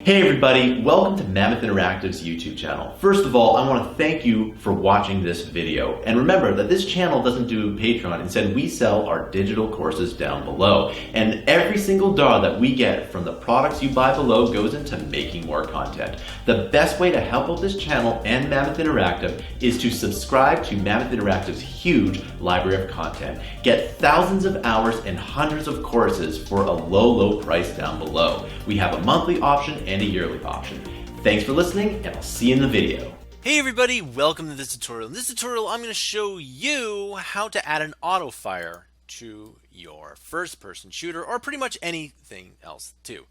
Hey everybody, welcome to Mammoth Interactive's YouTube channel. First of all, I want to thank you for watching this video. And remember that this channel doesn't do Patreon. Instead, we sell our digital courses down below. And every single dollar that we get from the products you buy below goes into making more content. The best way to help out this channel and Mammoth Interactive is to subscribe to Mammoth Interactive's huge library of content. Get thousands of hours and hundreds of courses for a low price down below. We have a monthly option and a yearly option. Thanks for listening, and I'll see you in the video. Hey everybody, welcome to this tutorial. In this tutorial, I'm going to show you how to add an autofire to your first-person shooter, or pretty much anything else too.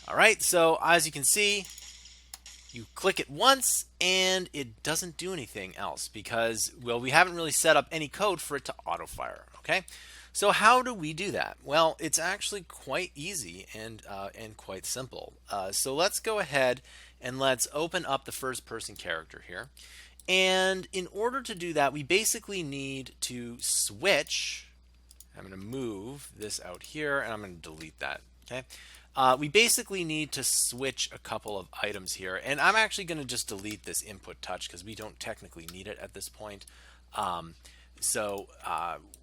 Alright, so as you can see, you click it once and it doesn't do anything else because, well, we haven't really set up any code for it to autofire, okay? So how do we do that? Well, it's actually quite easy and quite simple. So let's go ahead and let's open up the first-person character here. And in order to do that, we basically need to switch. I'm going to move this out here, and I'm going to delete that. Okay. We basically need to switch a couple of items here, and I'm actually going to just delete this input touch because we don't technically need it at this point. So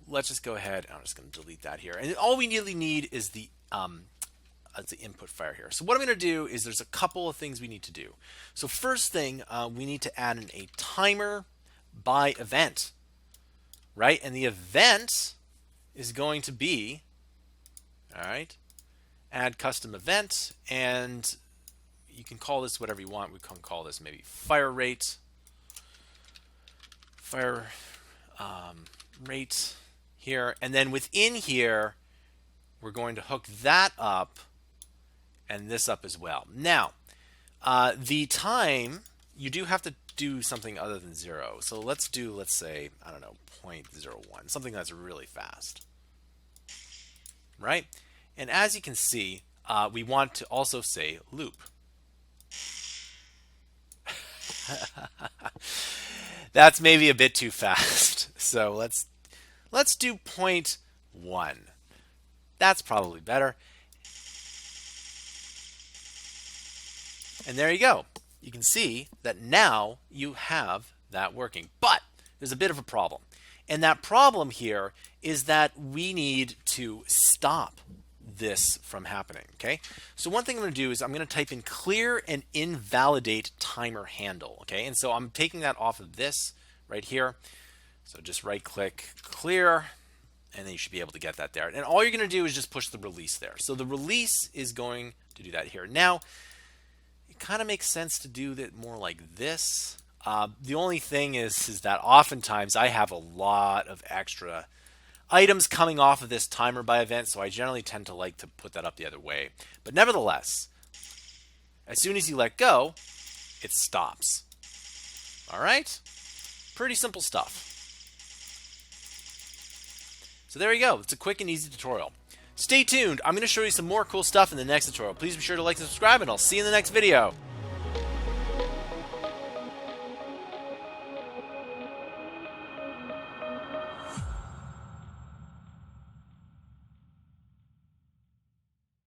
let's just go ahead. I'm just going to delete that here. And all we really need is the input fire here. So what I'm going to do is there's a couple of things we need to do. So first thing, we need to add in a timer by event, right? And the event is going to be, all right, add custom event, and you can call this whatever you want. We can call this maybe fire rate, rate here, and then within here we're going to hook that up and this up as well. Now the time, you do have to do something other than 0. So let's say, I don't know, 0.01, something that's really fast, right? And as you can see, we want to also say loop. That's maybe a bit too fast. So let's do 0.1. That's probably better. And there you go. You can see that now you have that working. But there's a bit of a problem. And that problem here is that we need to stop this from happening. Okay, so one thing I'm going to do is I'm going to type in clear and invalidate timer handle. Okay, and so I'm taking that off of this right here. So just right click, clear, and then you should be able to get that there. And all you're going to do is just push the release there. So the release is going to do that here. Now it kind of makes sense to do that more like this. The only thing is that oftentimes I have a lot of extra items coming off of this timer by event, so I generally tend to like to put that up the other way. But nevertheless, as soon as you let go, it stops. All right? Pretty simple stuff. So there you go. It's a quick and easy tutorial. Stay tuned. I'm going to show you some more cool stuff in the next tutorial. Please be sure to like and subscribe, and I'll see you in the next video.